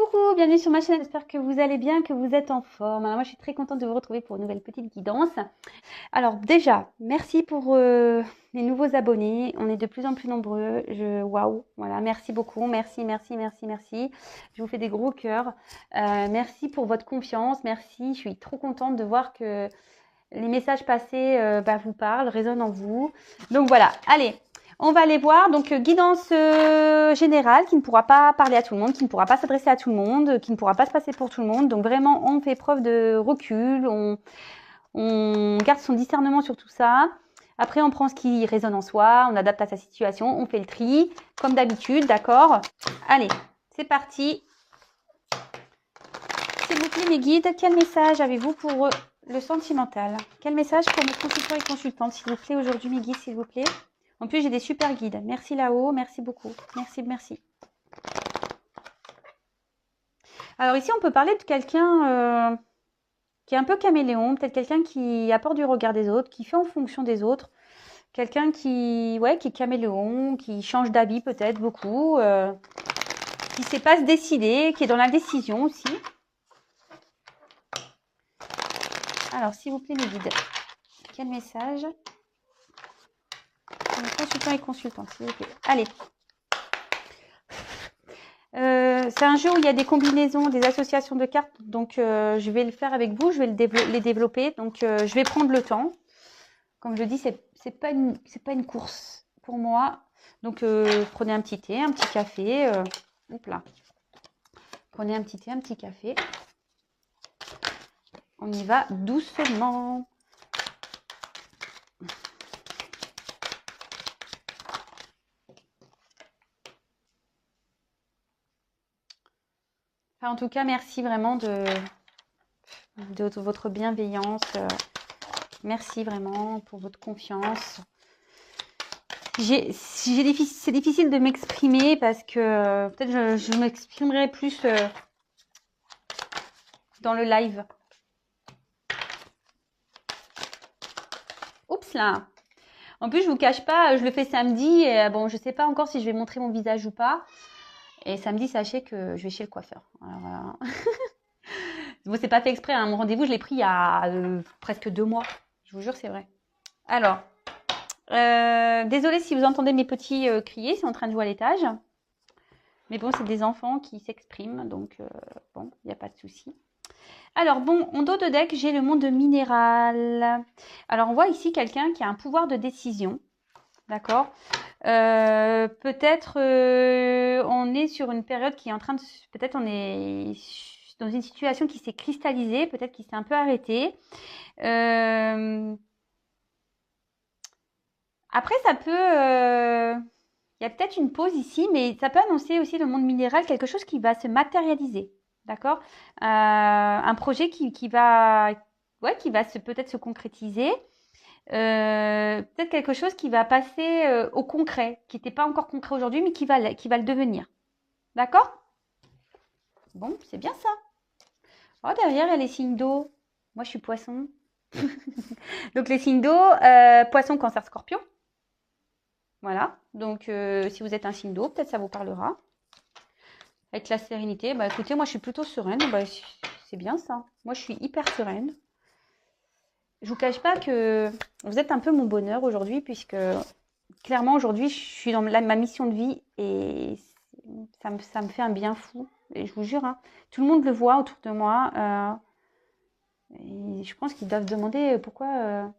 Coucou, bienvenue sur ma chaîne, j'espère que vous allez bien, que vous êtes en forme. Alors moi je suis très contente de vous retrouver pour une nouvelle petite guidance. Alors déjà, merci pour les nouveaux abonnés, on est de plus en plus nombreux, waouh, voilà, merci beaucoup, merci, merci, merci, merci. Je vous fais des gros cœurs, merci pour votre confiance, merci, je suis trop contente de voir que les messages passés vous parlent, résonnent en vous. Donc voilà, allez. On va aller voir, donc guidance générale qui ne pourra pas parler à tout le monde, qui ne pourra pas s'adresser à tout le monde, qui ne pourra pas se passer pour tout le monde. Donc vraiment, on fait preuve de recul, on garde son discernement sur tout ça. Après, on prend ce qui résonne en soi, on adapte à sa situation, on fait le tri, comme d'habitude, d'accord? Allez, c'est parti. S'il vous plaît, mes guides, quel message avez-vous pour le sentimental? Quel message pour mes consultants et consultantes, s'il vous plaît, aujourd'hui, mes guides, s'il vous plaît? En plus, j'ai des super guides. Merci là-haut, merci beaucoup. Merci, merci. Alors ici, on peut parler de quelqu'un qui est un peu caméléon, peut-être quelqu'un qui apporte du regard des autres, qui fait en fonction des autres. Quelqu'un qui est caméléon, qui change d'avis peut-être beaucoup, qui ne sait pas se décider, qui est dans l'indécision aussi. Alors, s'il vous plaît, mes guides, quel message? Consultants et consultantes, s'il vous plaît. Allez. C'est un jeu où il y a des combinaisons, des associations de cartes. Donc, je vais le faire avec vous. Je vais les développer. Donc, je vais prendre le temps. Comme je dis, c'est pas une course pour moi. Donc, prenez un petit thé, un petit café. Hop là. Prenez un petit thé, un petit café. On y va doucement. Enfin, en tout cas, merci vraiment de votre bienveillance. Merci vraiment pour votre confiance. C'est difficile de m'exprimer parce que peut-être je m'exprimerai plus dans le live. Oups là. En plus, je vous cache pas, je le fais samedi. Et, bon, je sais pas encore si je vais montrer mon visage ou pas. Et samedi, sachez que je vais chez le coiffeur. Alors, voilà. Bon, c'est pas fait exprès. Hein. Mon rendez-vous, je l'ai pris il y a presque 2 mois. Je vous jure, c'est vrai. Alors, désolée si vous entendez mes petits crier. C'est en train de jouer à l'étage. Mais bon, c'est des enfants qui s'expriment. Donc, bon, il n'y a pas de souci. Alors, bon, en dos de deck, j'ai le monde minéral. Alors, on voit ici quelqu'un qui a un pouvoir de décision. D'accord. Peut-être on est sur une période qui est en train de... Peut-être on est dans une situation qui s'est cristallisée, peut-être qui s'est un peu arrêtée. Après, ça peut... Il y a peut-être une pause ici, mais ça peut annoncer aussi le monde minéral quelque chose qui va se matérialiser. D'accord. Un projet qui va peut-être se concrétiser. Peut-être quelque chose qui va passer au concret, qui n'était pas encore concret aujourd'hui, mais qui va le devenir. D'accord? Bon, c'est bien ça. Oh, derrière, il y a les signes d'eau. Moi, je suis poisson. Donc, les signes d'eau, poisson, cancer, scorpion. Voilà. Donc, si vous êtes un signe d'eau, peut-être ça vous parlera. Avec la sérénité. Bah, écoutez, moi, je suis plutôt sereine. Bah, c'est bien ça. Moi, je suis hyper sereine. Je vous cache pas que vous êtes un peu mon bonheur aujourd'hui, puisque clairement aujourd'hui je suis dans ma mission de vie et ça me fait un bien fou. Et je vous jure, hein, tout le monde le voit autour de moi. Et je pense qu'ils doivent se demander pourquoi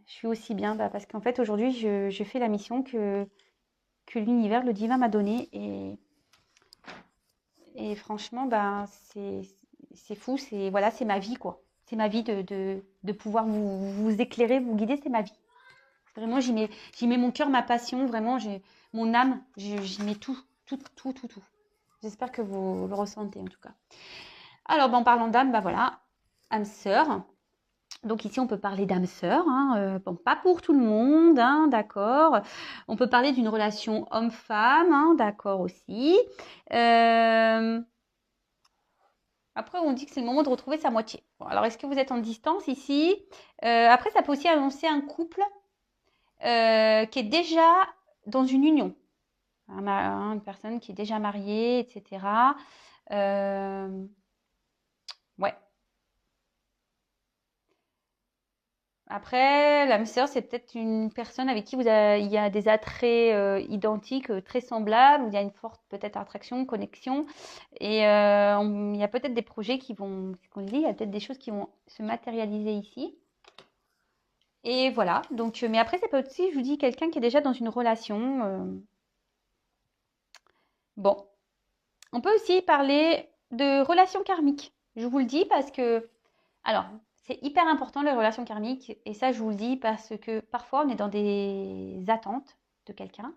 je suis aussi bien. Bah, parce qu'en fait aujourd'hui je fais la mission que l'univers, le divin m'a donnée. Et franchement, bah, c'est fou. Voilà, c'est ma vie, quoi. C'est ma vie de pouvoir vous éclairer, vous guider, c'est ma vie. Vraiment, j'y mets mon cœur, ma passion, vraiment, mon âme, j'y mets tout, tout, tout, tout, tout. J'espère que vous le ressentez en tout cas. Alors, en parlant d'âme, bah voilà, âme sœur. Donc ici, on peut parler d'âme sœur, hein, bon, pas pour tout le monde, hein, d'accord. On peut parler d'une relation homme-femme, hein, d'accord aussi. Après, on dit que c'est le moment de retrouver sa moitié. Bon, alors, est-ce que vous êtes en distance ici? Après, ça peut aussi annoncer un couple qui est déjà dans une union. Une personne qui est déjà mariée, etc. Ouais. Après, l'âme sœur, c'est peut-être une personne avec qui il y a des attraits identiques, très semblables, où il y a une forte peut-être attraction, connexion. Et il y a peut-être des projets qui vont, ce qu'on dit, il y a peut-être des choses qui vont se matérialiser ici. Et voilà. Donc, mais après, c'est pas aussi, je vous dis, quelqu'un qui est déjà dans une relation. Bon, on peut aussi parler de relations karmiques. Je vous le dis parce que alors, c'est hyper important les relations karmiques, et ça je vous le dis parce que parfois on est dans des attentes de quelqu'un,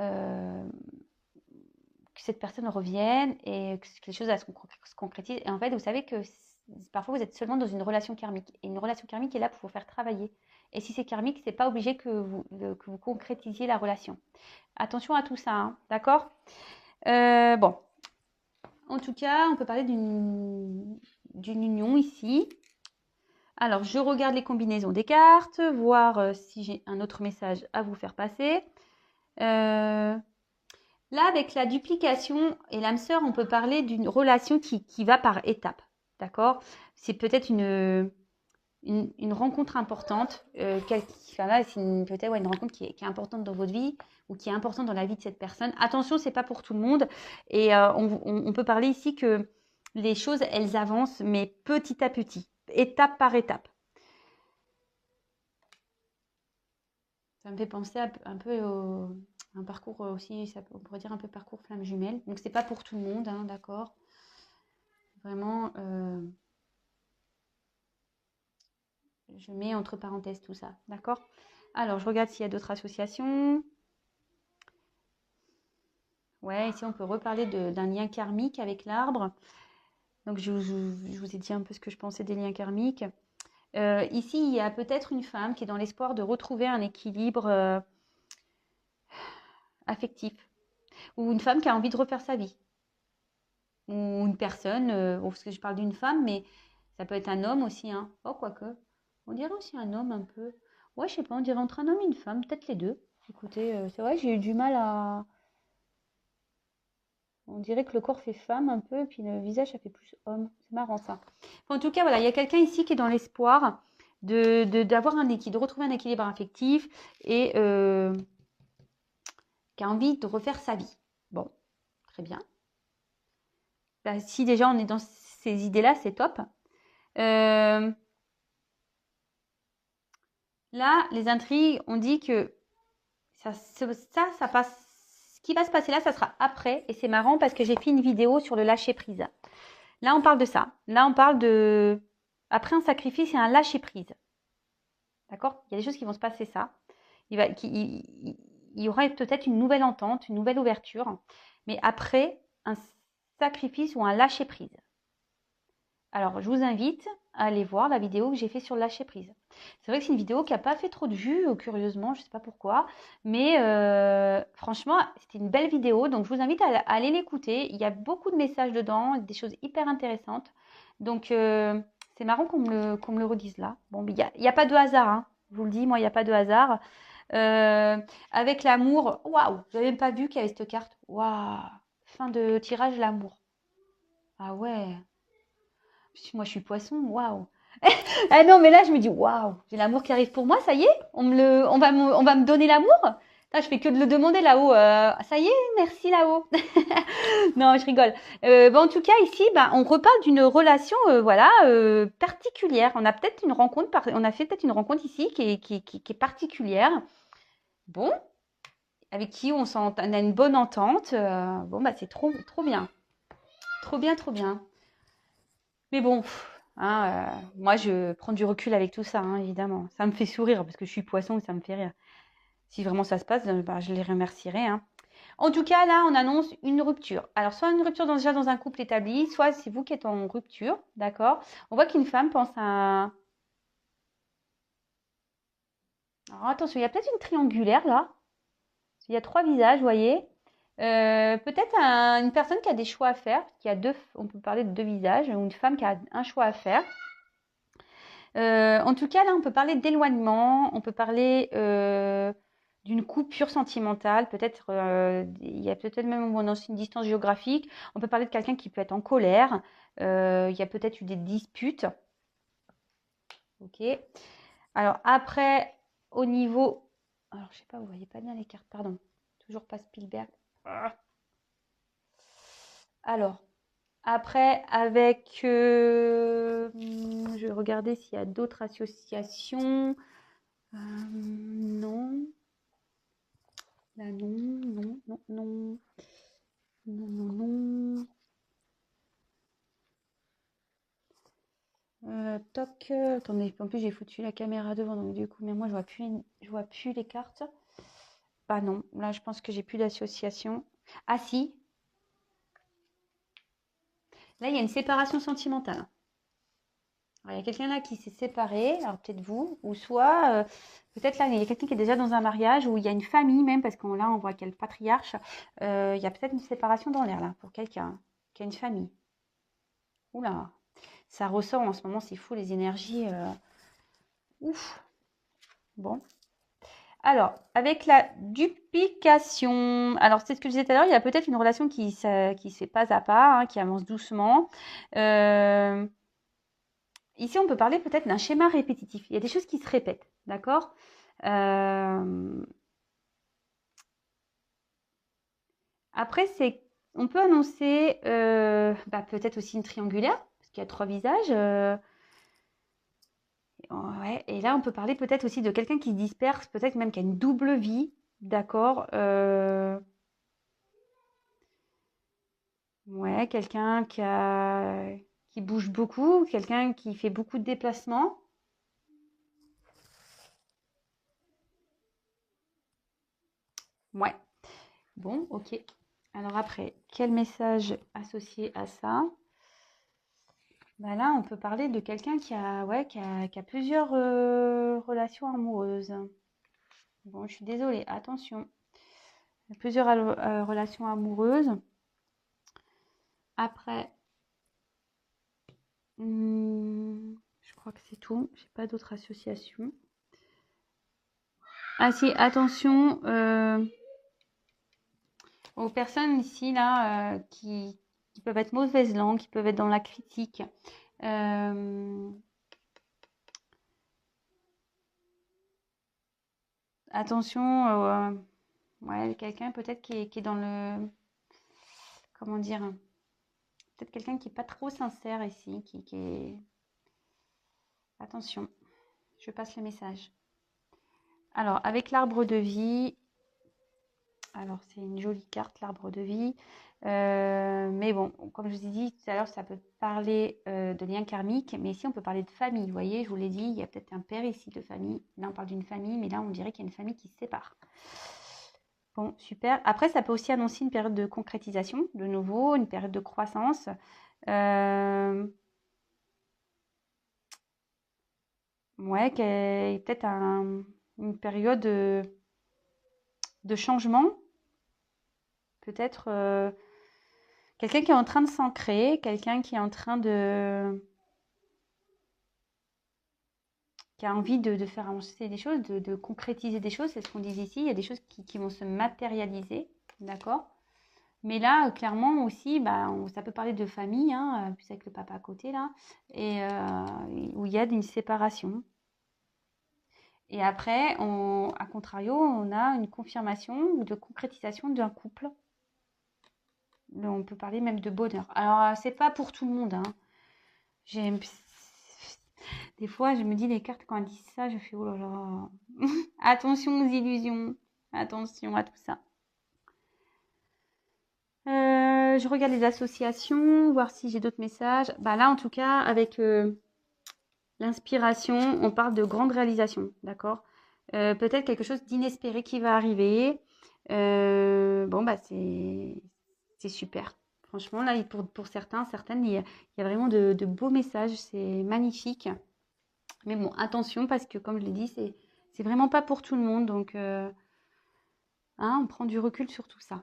euh, que cette personne revienne et que les choses se concrétisent. Et en fait, vous savez que parfois vous êtes seulement dans une relation karmique, et une relation karmique est là pour vous faire travailler. Et si c'est karmique, c'est pas obligé que vous concrétisiez la relation. Attention à tout ça, hein, d'accord? Bon, en tout cas, on peut parler d'une union ici. Alors, je regarde les combinaisons des cartes, voir si j'ai un autre message à vous faire passer. Là, avec la duplication et l'âme sœur, on peut parler d'une relation qui va par étapes. D'accord? C'est peut-être une rencontre importante. Là, c'est peut-être une rencontre qui est importante dans votre vie ou qui est importante dans la vie de cette personne. Attention, c'est pas pour tout le monde. Et on peut parler ici que les choses, elles avancent, mais petit à petit, étape par étape. Ça me fait penser un peu un parcours aussi, on pourrait dire un peu parcours flamme jumelle. Donc c'est pas pour tout le monde, hein, d'accord. Vraiment, je mets entre parenthèses tout ça, d'accord. Alors je regarde s'il y a d'autres associations. Ouais, ici on peut reparler d'un lien karmique avec l'arbre. Donc je vous ai dit un peu ce que je pensais des liens karmiques. Ici, il y a peut-être une femme qui est dans l'espoir de retrouver un équilibre affectif, ou une femme qui a envie de refaire sa vie, ou une personne, parce que je parle d'une femme, mais ça peut être un homme aussi, hein. Oh, quoique, on dirait aussi un homme un peu. Ouais, je sais pas, on dirait entre un homme et une femme, peut-être les deux. Écoutez, c'est vrai, j'ai eu du mal à. On dirait que le corps fait femme un peu, et puis le visage, ça fait plus homme. C'est marrant ça. Enfin, en tout cas, voilà, il y a quelqu'un ici qui est dans l'espoir d'avoir un équilibre, de retrouver un équilibre affectif et qui a envie de refaire sa vie. Bon, très bien. Bah, si déjà on est dans ces idées-là, c'est top. Là, les intrigues, on dit que ça passe. Ce qui va se passer là, ça sera après. Et c'est marrant parce que j'ai fait une vidéo sur le lâcher prise. Là, on parle de ça. Là, on parle de. Après un sacrifice, il y a un lâcher prise. D'accord? Il y a des choses qui vont se passer ça. Il y aura peut-être une nouvelle entente, une nouvelle ouverture. Mais après, un sacrifice ou un lâcher prise. Alors, je vous invite à aller voir la vidéo que j'ai fait sur le lâcher prise. C'est vrai que c'est une vidéo qui n'a pas fait trop de vues, curieusement, je ne sais pas pourquoi. Mais franchement, c'était une belle vidéo. Donc, je vous invite à aller l'écouter. Il y a beaucoup de messages dedans, des choses hyper intéressantes. Donc, c'est marrant qu'on me le redise là. Bon, mais il y a pas de hasard, hein. Je vous le dis, moi, il n'y a pas de hasard. Avec l'amour, waouh, je n'avais même pas vu qu'il y avait cette carte. Waouh, fin de tirage, l'amour. Ah ouais. Moi, je suis poisson, waouh. Ah non, mais là, je me dis, waouh, j'ai l'amour qui arrive pour moi, ça y est, on va me donner l'amour. Là, je fais que de le demander là-haut. Ça y est, merci là-haut. Non, je rigole. En tout cas, ici, on reparle d'une relation, voilà, particulière. On a peut-être une rencontre, on a fait peut-être une rencontre ici qui est particulière. Bon, avec qui on a une bonne entente. C'est trop, trop bien. Trop bien, trop bien. Mais bon, hein, moi, je prends du recul avec tout ça, hein, évidemment. Ça me fait sourire parce que je suis poisson et ça me fait rire. Si vraiment ça se passe, je les remercierai, hein. En tout cas, là, on annonce une rupture. Alors, soit une rupture déjà dans un couple établi, soit c'est vous qui êtes en rupture, d'accord? On voit qu'une femme pense à. Alors, attention, il y a peut-être une triangulaire là. Il y a 3 visages, vous voyez. Peut-être une personne qui a des choix à faire, on peut parler de 2 visages, ou une femme qui a un choix à faire. En tout cas, là, on peut parler d'éloignement, on peut parler d'une coupure sentimentale. Peut-être, il y a peut-être même une distance géographique. On peut parler de quelqu'un qui peut être en colère. Il y a peut-être eu des disputes. Ok. Alors après, au niveau... Alors, je sais pas, vous voyez pas bien les cartes, pardon. Toujours pas Spielberg. Ah. Alors, après, avec... je vais regarder s'il y a d'autres associations. Non. Là, non, non, non, non. Non, non, non. Toc. Attendez, en plus j'ai foutu la caméra devant, donc du coup, mais moi je vois plus les cartes. Bah non, là je pense que j'ai plus d'association. Ah si, là il y a une séparation sentimentale. Alors, il y a quelqu'un là qui s'est séparé, alors peut-être vous, ou soit peut-être là il y a quelqu'un qui est déjà dans un mariage, ou il y a une famille même, parce qu'on là on voit qu'il y a le patriarche. Il y a peut-être une séparation dans l'air là, pour quelqu'un qui a une famille. Oula, ça ressort en ce moment, c'est fou les énergies. Ouf, bon. Alors, avec la duplication, alors c'est ce que je disais tout à l'heure, il y a peut-être une relation qui se fait pas à pas, hein, qui avance doucement. Euh, Ici, on peut parler peut-être d'un schéma répétitif. Il y a des choses qui se répètent, d'accord? Euh, Après, on peut annoncer peut-être aussi une triangulaire, parce qu'il y a 3 visages. Ouais, et là, on peut parler peut-être aussi de quelqu'un qui se disperse, peut-être même qui a une double vie, d'accord? Ouais, quelqu'un qui bouge beaucoup, quelqu'un qui fait beaucoup de déplacements. Ouais, bon, ok. Alors après, quel message associé à ça? Bah là, on peut parler de quelqu'un qui a plusieurs relations amoureuses. Bon, je suis désolée, attention. Plusieurs relations amoureuses. Après, je crois que c'est tout. J'ai pas d'autres associations. Ah si, attention aux personnes ici là qui peuvent être mauvaises langues, qui peuvent être dans la critique. Attention, ouais, quelqu'un peut-être qui est dans le, comment dire, peut-être quelqu'un qui est pas trop sincère ici, qui est... Attention, je passe le message. Alors, avec l'arbre de vie, alors c'est une jolie carte, l'arbre de vie. Mais bon, comme je vous ai dit tout à l'heure, ça peut parler de liens karmiques, mais ici on peut parler de famille. Vous voyez, je vous l'ai dit, il y a peut-être un père ici de famille. Là, on parle d'une famille, mais là, on dirait qu'il y a une famille qui se sépare. Bon, super. Après, ça peut aussi annoncer une période de concrétisation, de nouveau, une période de croissance. Euh, ouais, peut-être une période de changement. Peut-être quelqu'un qui est en train de s'ancrer, quelqu'un qui est en train qui a envie de faire avancer des choses, de concrétiser des choses. C'est ce qu'on dit ici. Il y a des choses qui vont se matérialiser. D'accord? Mais là, clairement aussi, bah, ça peut parler de famille, hein, plus avec le papa à côté, là, et où il y a une séparation. Et après, à contrario, on a une confirmation ou de concrétisation d'un couple. On peut parler même de bonheur. Alors, c'est pas pour tout le monde, hein. J'aime... Des fois, je me dis, les cartes, quand elles disent ça, je fais, oh là là. Attention aux illusions. Attention à tout ça. Je regarde les associations, voir si j'ai d'autres messages. Bah là, en tout cas, avec l'inspiration, on parle de grandes réalisations, d'accord? Peut-être quelque chose d'inespéré qui va arriver. Bon, bah c'est super. Franchement, là, pour certains, certaines, il y a vraiment de beaux messages. C'est magnifique. Mais bon, attention, parce que comme je l'ai dit, c'est vraiment pas pour tout le monde. Donc, hein, on prend du recul sur tout ça.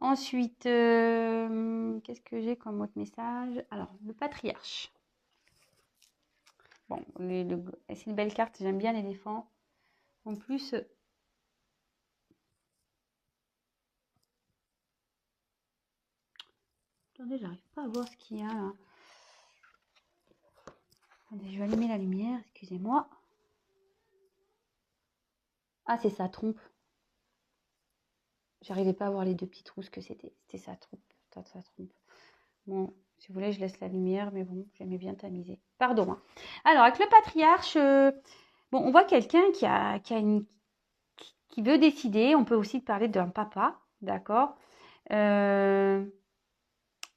Ensuite, qu'est-ce que j'ai comme autre message? Alors, le patriarche. Bon, c'est une belle carte, j'aime bien l'éléphant. En plus, Attendez, j'arrive pas à voir ce qu'il y a là. Attendez, je vais allumer la lumière, excusez-moi. Ah, c'est sa trompe. J'arrivais pas à voir les deux petits trous, ce que c'était. C'était sa trompe. Sa trompe. Bon, si vous voulez, je laisse la lumière, mais bon, j'aimais bien tamiser. Pardon. Hein. Alors, avec le patriarche, bon, on voit quelqu'un qui veut décider. On peut aussi parler d'un papa, d'accord.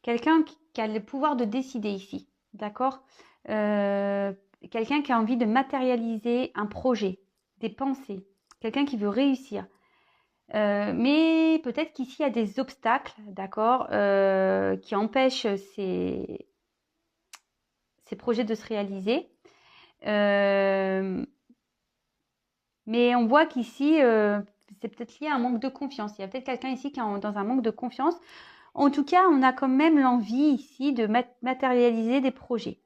Quelqu'un qui a le pouvoir de décider ici, d'accord. Quelqu'un qui a envie de matérialiser un projet, des pensées. Quelqu'un qui veut réussir. Mais peut-être qu'ici, il y a des obstacles, d'accord, qui empêchent ces projets de se réaliser. Mais on voit qu'ici, c'est peut-être lié à un manque de confiance. Il y a peut-être quelqu'un ici qui est dans un manque de confiance. En tout cas, on a quand même l'envie ici de matérialiser des projets.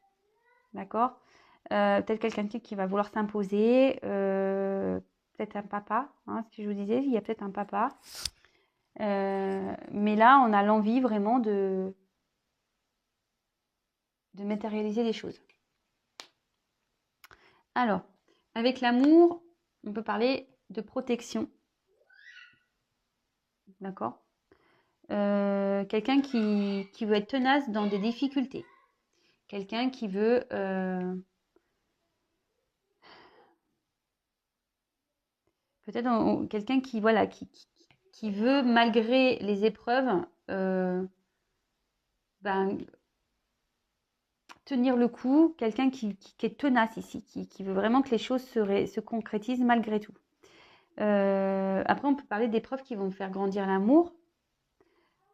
D'accord. Peut-être quelqu'un qui va vouloir s'imposer. Peut-être un papa. Hein, ce que je vous disais, il y a peut-être un papa. Mais là, on a l'envie vraiment de matérialiser les choses. Alors, avec l'amour, on peut parler de protection. D'accord. Quelqu'un qui veut être tenace dans des difficultés. Quelqu'un qui veut... peut-être quelqu'un qui, voilà, qui veut, malgré les épreuves, tenir le coup. Quelqu'un qui est tenace ici, qui veut vraiment que les choses se concrétisent malgré tout. Après, on peut parler d'épreuves qui vont faire grandir l'amour.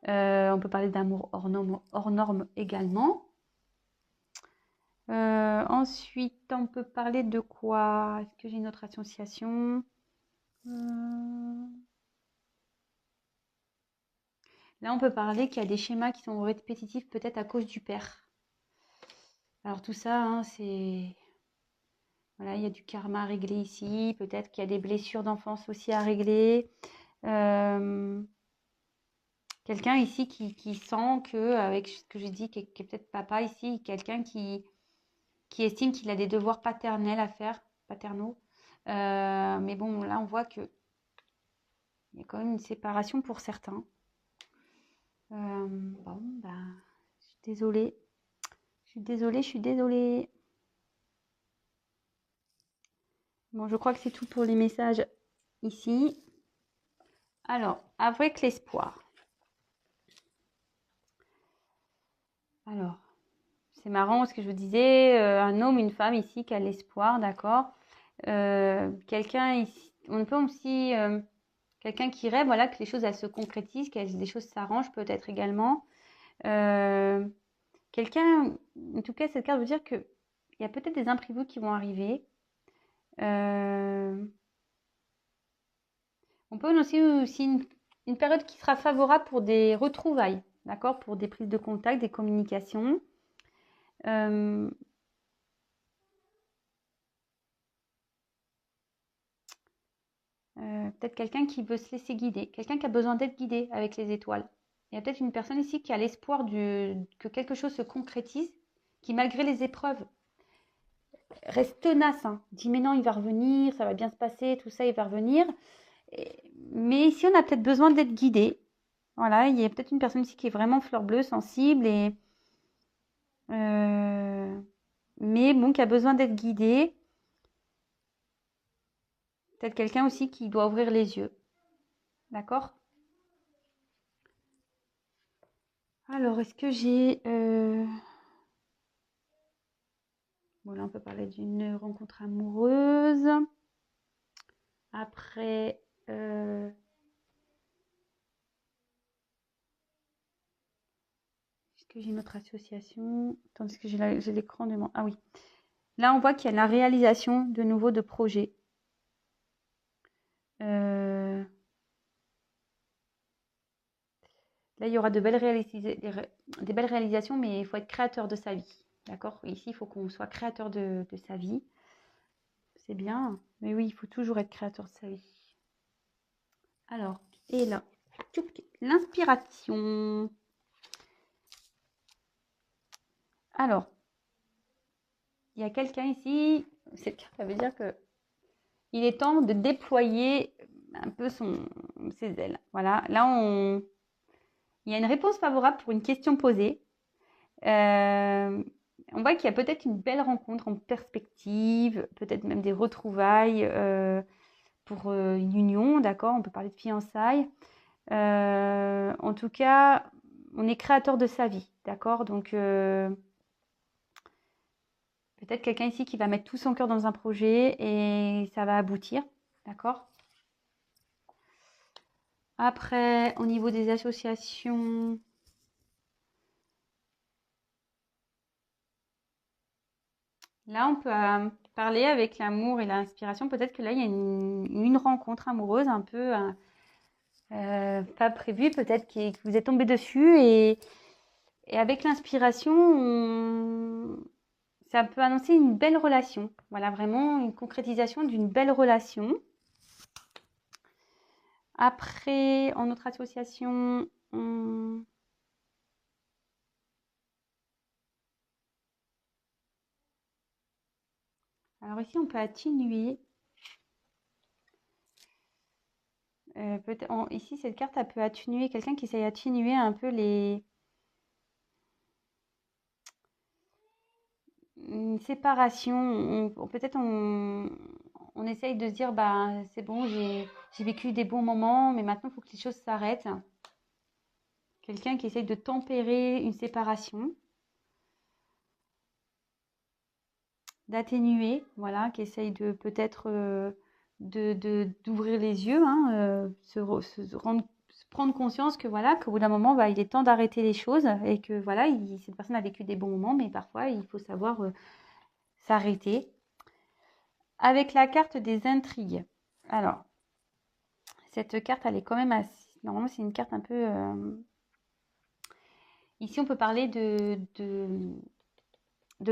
On peut parler d'amour hors norme également. Ensuite, on peut parler de quoi? Est-ce que j'ai une autre association? Là, on peut parler qu'il y a des schémas qui sont répétitifs, peut-être à cause du père. Alors tout ça, hein, c'est... Voilà, il y a du karma à régler ici. Peut-être qu'il y a des blessures d'enfance aussi à régler. Quelqu'un ici qui sent que, avec ce que j'ai dit, qui est peut-être papa ici, quelqu'un qui estime qu'il a des devoirs paternels à faire, paternaux. Mais bon, là, on voit que il y a quand même une séparation pour certains. Bon, je suis désolée. Je suis désolée. Bon, je crois que c'est tout pour les messages ici. Alors, avec l'espoir. Alors, c'est marrant parce que je vous disais, un homme, une femme ici qui a l'espoir, d'accord. Quelqu'un ici, on peut aussi, quelqu'un qui rêve, voilà, que les choses elles se concrétisent, que les choses s'arrangent peut-être également. Quelqu'un, en tout cas, cette carte veut dire qu'il y a peut-être des imprévus qui vont arriver. On peut aussi une période qui sera favorable pour des retrouvailles, d'accord, pour des prises de contact, des communications. Peut-être quelqu'un qui veut se laisser guider, quelqu'un qui a besoin d'être guidé avec les étoiles. Il y a peut-être une personne ici qui a l'espoir que quelque chose se concrétise, qui malgré les épreuves reste tenace, hein. Dit mais non, il va revenir, ça va bien se passer, tout ça, il va revenir. Mais ici, on a peut-être besoin d'être guidé. Voilà, il y a peut-être une personne ici qui est vraiment fleur bleue, sensible, mais bon, qui a besoin d'être guidé. Peut-être quelqu'un aussi qui doit ouvrir les yeux. D'accord? Alors, est-ce que j'ai... Bon, là, on peut parler d'une rencontre amoureuse. Après... Est-ce que j'ai une autre association? Attends, est-ce que j'ai l'écran de mon... Ah oui. Là, on voit qu'il y a la réalisation de nouveau de projets. Là, il y aura des belles réalisations, mais il faut être créateur de sa vie. D'accord? Ici, il faut qu'on soit créateur de sa vie. C'est bien. Mais oui, il faut toujours être créateur de sa vie. Alors, et là, l'inspiration. Alors, il y a quelqu'un ici, cette carte, ça veut dire que il est temps de déployer un peu ses ailes. Voilà, là, il y a une réponse favorable pour une question posée. On voit qu'il y a peut-être une belle rencontre en perspective, peut-être même des retrouvailles pour une union, d'accord? On peut parler de fiançailles. En tout cas, on est créateur de sa vie, d'accord? Donc, peut-être quelqu'un ici qui va mettre tout son cœur dans un projet et ça va aboutir, d'accord? Après, au niveau des associations, là, on peut parler avec l'amour et l'inspiration. Peut-être que là, il y a une rencontre amoureuse un peu pas prévue, peut-être que vous êtes tombé dessus et avec l'inspiration, ça peut annoncer une belle relation. Voilà, vraiment une concrétisation d'une belle relation. Après, en autre association, alors ici, on peut atténuer. Ici, cette carte, elle peut atténuer quelqu'un qui essaye d'atténuer un peu une séparation. Peut-être on essaye de se dire, bah, c'est bon, j'ai vécu des bons moments, mais maintenant, il faut que les choses s'arrêtent. Quelqu'un qui essaye de tempérer une séparation, d'atténuer, voilà, qui essaye de peut-être d'ouvrir les yeux, hein, se prendre conscience que voilà, qu'au bout d'un moment, bah, il est temps d'arrêter les choses et que voilà, cette personne a vécu des bons moments, mais parfois il faut savoir s'arrêter. Avec la carte des intrigues. Alors, cette carte, elle est quand même assez... Normalement, c'est une carte un peu... Ici, on peut parler de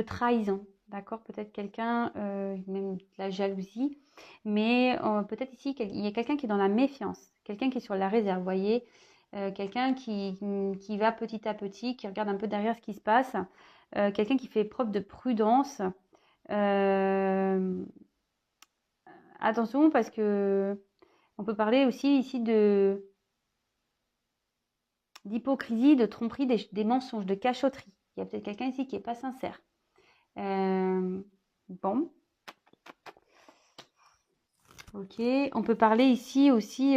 trahison. D'accord? Peut-être quelqu'un, même de la jalousie. Mais peut-être ici, il y a quelqu'un qui est dans la méfiance. Quelqu'un qui est sur la réserve, vous voyez? Quelqu'un qui va petit à petit, qui regarde un peu derrière ce qui se passe. Quelqu'un qui fait preuve de prudence. Attention parce que on peut parler aussi ici d'hypocrisie, de tromperie, des mensonges, de cachotterie. Il y a peut-être quelqu'un ici qui n'est pas sincère. Bon, ok. On peut parler ici aussi,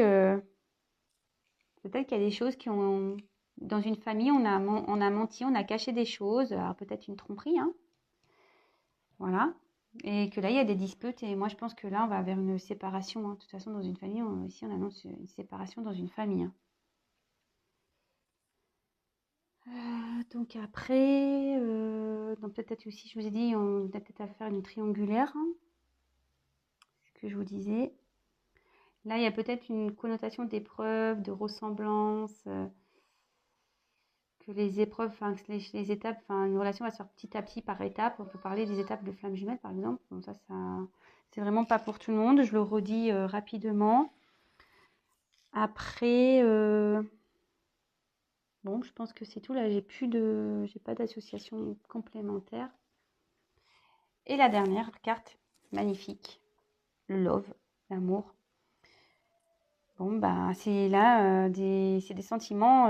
peut-être qu'il y a des choses qui ont... Dans une famille, on a menti, on a caché des choses. Alors peut-être une tromperie, hein. Voilà. Et que là, il y a des disputes. Et moi, je pense que là, on va vers une séparation, hein. De toute façon, dans une famille, ici, on annonce une séparation dans une famille, hein. Donc après, donc peut-être aussi, je vous ai dit, on a peut-être à faire une triangulaire, hein, ce que je vous disais. Là, il y a peut-être une connotation d'épreuve, de ressemblance, que les épreuves, enfin, que les étapes, enfin, une relation va se faire petit à petit par étapes. On peut parler des étapes de flamme jumelle, par exemple. Bon, ça, c'est vraiment pas pour tout le monde. Je le redis rapidement. Après, bon, je pense que c'est tout. Là, j'ai pas d'association complémentaire. Et la dernière carte, magnifique, le love, l'amour. Bon, bah, c'est là, c'est des sentiments,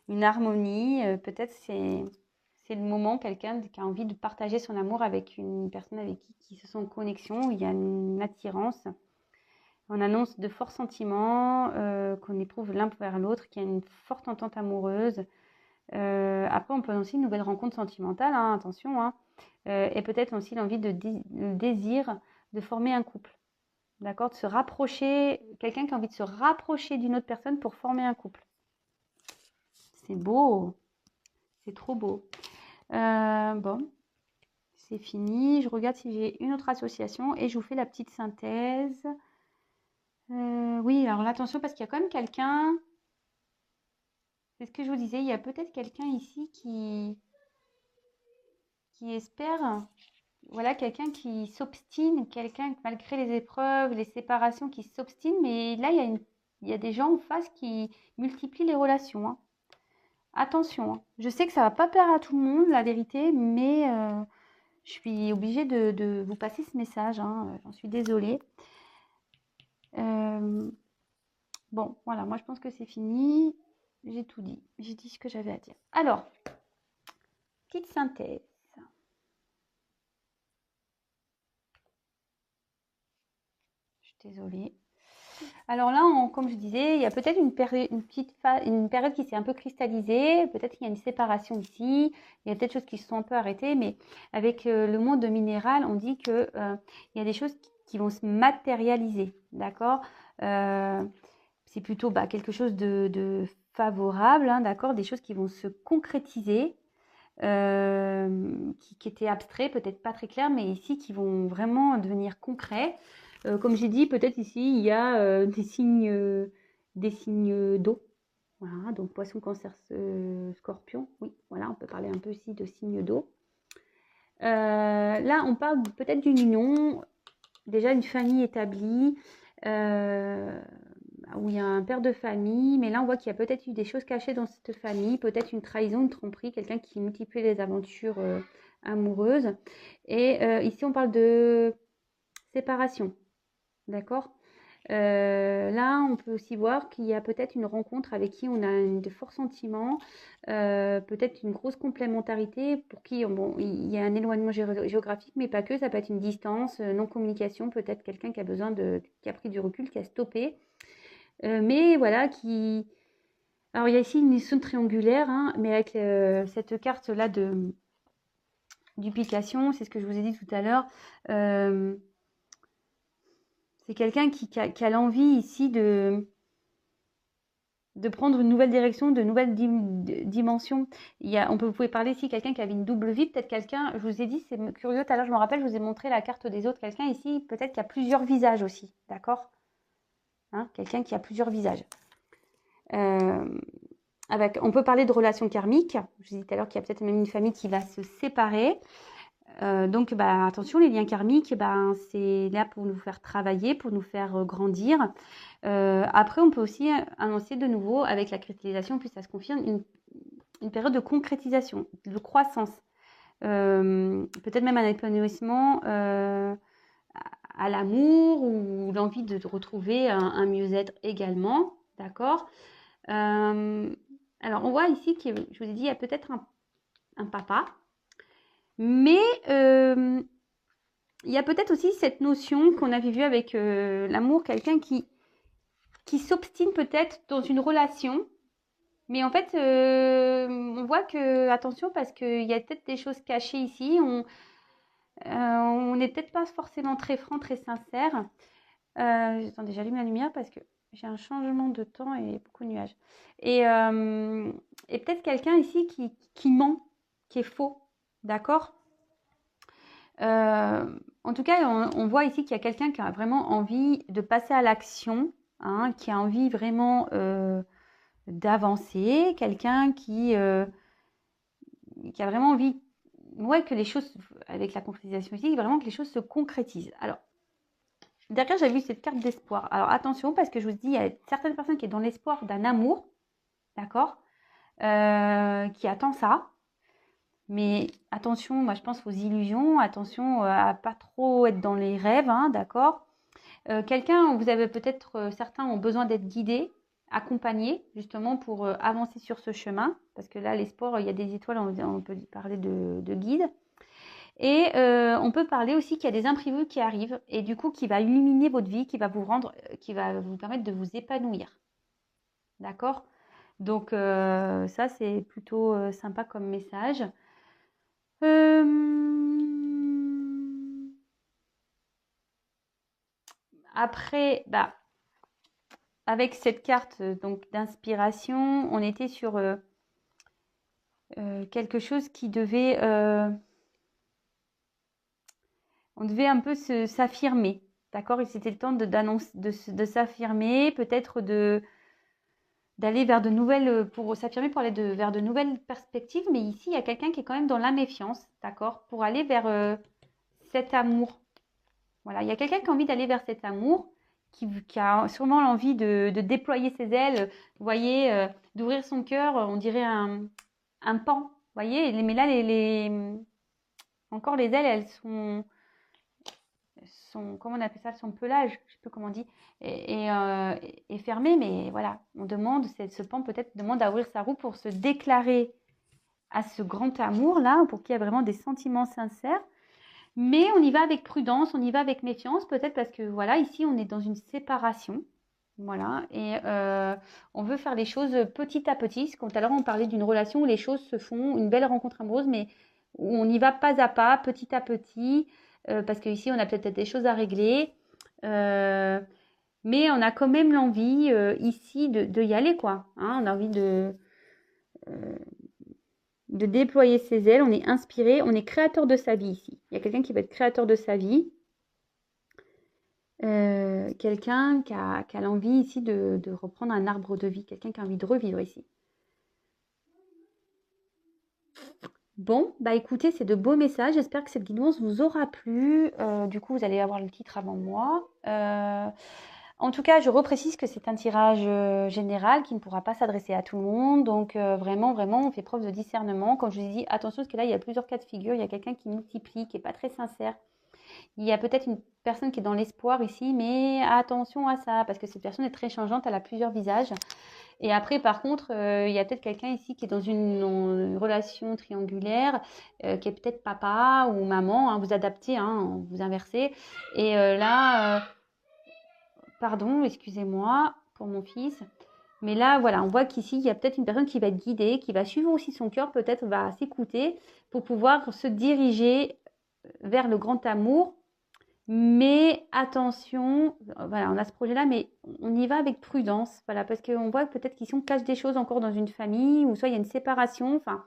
une harmonie. Peut-être c'est le moment, quelqu'un qui a envie de partager son amour avec une personne avec qui se sent en connexion, où il y a une attirance. On annonce de forts sentiments, qu'on éprouve l'un vers l'autre, qu'il y a une forte entente amoureuse. Après, on peut annoncer une nouvelle rencontre sentimentale, hein, attention, hein. Et peut-être aussi l'envie le désir de former un couple. D'accord? De se rapprocher, quelqu'un qui a envie de se rapprocher d'une autre personne pour former un couple. C'est beau, c'est trop beau. Bon, c'est fini. Je regarde si j'ai une autre association et je vous fais la petite synthèse. Oui, alors là, attention parce qu'il y a quand même quelqu'un, c'est ce que je vous disais, il y a peut-être quelqu'un ici qui espère, voilà, quelqu'un qui s'obstine, quelqu'un malgré les épreuves, les séparations, qui s'obstine, mais là, il y a des gens en face qui multiplient les relations, hein. Attention, hein. Je sais que ça va pas plaire à tout le monde, la vérité, mais je suis obligée de vous passer ce message, hein. J'en suis désolée. Bon, voilà, moi je pense que c'est fini. J'ai tout dit. J'ai dit ce que j'avais à dire. Alors, petite synthèse. Je suis désolée. Alors là, comme je disais, il y a peut-être une période qui s'est un peu cristallisée. Peut-être qu'il y a une séparation ici. Il y a peut-être des choses qui se sont un peu arrêtées. Mais avec le monde minéral, on dit que il y a des choses qui vont se matérialiser. D'accord. C'est plutôt quelque chose de favorable. Hein, d'accord. Des choses qui vont se concrétiser. Qui étaient abstraits, peut-être pas très clairs, mais ici qui vont vraiment devenir concrets. Comme j'ai dit, peut-être ici, il y a des signes d'eau. Voilà, donc poisson, cancer, scorpion. Oui, voilà, on peut parler un peu aussi de signes d'eau. Là, on parle peut-être d'une union, déjà une famille établie, où il y a un père de famille, mais là, on voit qu'il y a peut-être eu des choses cachées dans cette famille, peut-être une trahison, une tromperie, quelqu'un qui multiplie les aventures amoureuses. Et ici, on parle de séparation. D'accord. Là, on peut aussi voir qu'il y a peut-être une rencontre avec qui on a de forts sentiments, peut-être une grosse complémentarité pour qui bon, il y a un éloignement géographique, mais pas que, ça peut être une distance, non-communication, peut-être quelqu'un qui a besoin qui a pris du recul, qui a stoppé, mais voilà, qui... Alors, il y a ici une zone triangulaire, hein, mais avec cette carte-là de duplication, c'est ce que je vous ai dit tout à l'heure. C'est quelqu'un qui a l'envie ici de prendre une nouvelle direction, de nouvelles dimensions. Vous pouvez parler ici quelqu'un qui avait une double vie, peut-être quelqu'un, je vous ai dit, c'est curieux, tout à l'heure je me rappelle, je vous ai montré la carte des autres, quelqu'un ici, peut-être qui a plusieurs visages aussi, d'accord, hein, quelqu'un qui a plusieurs visages. On peut parler de relations karmiques, je vous ai dit tout à l'heure qu'il y a peut-être même une famille qui va se séparer. Donc, attention, les liens karmiques, c'est là pour nous faire travailler, pour nous faire grandir. Après, on peut aussi annoncer de nouveau, avec la cristallisation, puis ça se confirme, une période de concrétisation, de croissance. Peut-être même un épanouissement à l'amour ou l'envie de retrouver un mieux-être également. D'accord. Alors, on voit ici que, je vous ai dit, il y a peut-être un papa. Mais il y a peut-être aussi cette notion qu'on avait vue avec l'amour, quelqu'un qui s'obstine peut-être dans une relation. Mais en fait, on voit que, attention, parce qu'il y a peut-être des choses cachées ici. On n'est peut-être pas forcément très franc, très sincère. Attendez, j'allume la lumière parce que j'ai un changement de temps et beaucoup de nuages. Et peut-être quelqu'un ici qui ment, qui est faux. D'accord. En tout cas, on voit ici qu'il y a quelqu'un qui a vraiment envie de passer à l'action, hein, qui a envie vraiment d'avancer, quelqu'un qui a vraiment envie, ouais, que les choses, avec la concrétisation ici, vraiment que les choses se concrétisent. Alors, derrière, j'ai vu cette carte d'espoir. Alors, attention, parce que je vous dis, il y a certaines personnes qui sont dans l'espoir d'un amour, d'accord, qui attend ça. Mais attention, moi je pense aux illusions, attention à pas trop être dans les rêves, hein, d'accord. Quelqu'un, vous avez peut-être, certains ont besoin d'être guidés, accompagnés, justement pour avancer sur ce chemin. Parce que là, l'espoir, il y a des étoiles, on peut parler de guide. Et on peut parler aussi qu'il y a des imprévus qui arrivent et du coup qui va illuminer votre vie, qui va vous permettre de vous épanouir. D'accord. Donc ça, c'est plutôt sympa comme message. Après, avec cette carte donc d'inspiration, on était sur quelque chose qui devait, on devait un peu s'affirmer, d'accord? Et c'était le temps de s'affirmer, peut-être d'aller vers de nouvelles, pour s'affirmer, pour aller vers de nouvelles perspectives. Mais ici, il y a quelqu'un qui est quand même dans la méfiance, d'accord? Pour aller vers cet amour. Voilà, il y a quelqu'un qui a envie d'aller vers cet amour, qui a sûrement l'envie de déployer ses ailes, vous voyez, d'ouvrir son cœur, on dirait un pan, vous voyez, mais là, encore les ailes, elles sont, comment on appelle ça, son pelage, je ne sais plus comment on dit, est fermé, mais voilà, on demande, ce pan peut-être demande à ouvrir sa roue pour se déclarer à ce grand amour-là, pour qu'il y ait vraiment des sentiments sincères. Mais on y va avec prudence, on y va avec méfiance, peut-être parce que voilà, ici on est dans une séparation, voilà, et on veut faire les choses petit à petit. Comme tout à l'heure on parlait d'une relation où les choses se font, une belle rencontre amoureuse, mais où on y va pas à pas, petit à petit, parce qu'ici on a peut-être des choses à régler, mais on a quand même l'envie ici de y aller, quoi. Hein, on a envie de déployer ses ailes, on est inspiré, on est créateur de sa vie ici. Il y a quelqu'un qui va être créateur de sa vie, quelqu'un qui a l'envie ici de reprendre un arbre de vie, quelqu'un qui a envie de revivre ici. Bon, bah écoutez, c'est de beaux messages, j'espère que cette guidance vous aura plu. Du coup, vous allez avoir le titre avant moi. En tout cas, je reprécise que c'est un tirage général qui ne pourra pas s'adresser à tout le monde. Donc vraiment, on fait preuve de discernement. Comme je vous ai dit, attention parce que là, il y a plusieurs cas de figure. Il y a quelqu'un qui multiplie, qui n'est pas très sincère. Il y a peut-être une personne qui est dans l'espoir ici, mais attention à ça, parce que cette personne est très changeante, elle a plusieurs visages. Et après, par contre, il y a peut-être quelqu'un ici qui est dans une relation triangulaire, qui est peut-être papa ou maman, hein, vous adaptez, hein, vous inversez. Et là... Pardon, excusez-moi pour mon fils. Mais là, voilà, on voit qu'ici, il y a peut-être une personne qui va être guidée, qui va suivre aussi son cœur, peut-être va s'écouter pour pouvoir se diriger vers le grand amour. Mais attention, voilà, on a ce projet-là, mais on y va avec prudence, voilà, parce qu'on voit peut-être qu'ici, on cache des choses encore dans une famille, ou soit il y a une séparation, enfin,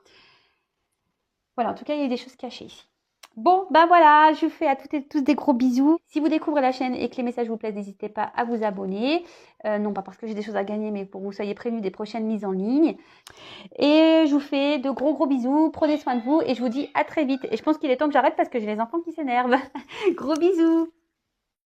voilà, en tout cas, il y a des choses cachées ici. Bon, ben voilà, je vous fais à toutes et tous des gros bisous. Si vous découvrez la chaîne et que les messages vous plaisent, n'hésitez pas à vous abonner. Non pas parce que j'ai des choses à gagner, mais pour que vous soyez prévenus des prochaines mises en ligne. Et je vous fais de gros bisous. Prenez soin de vous et je vous dis à très vite. Et je pense qu'il est temps que j'arrête parce que j'ai les enfants qui s'énervent. Gros bisous.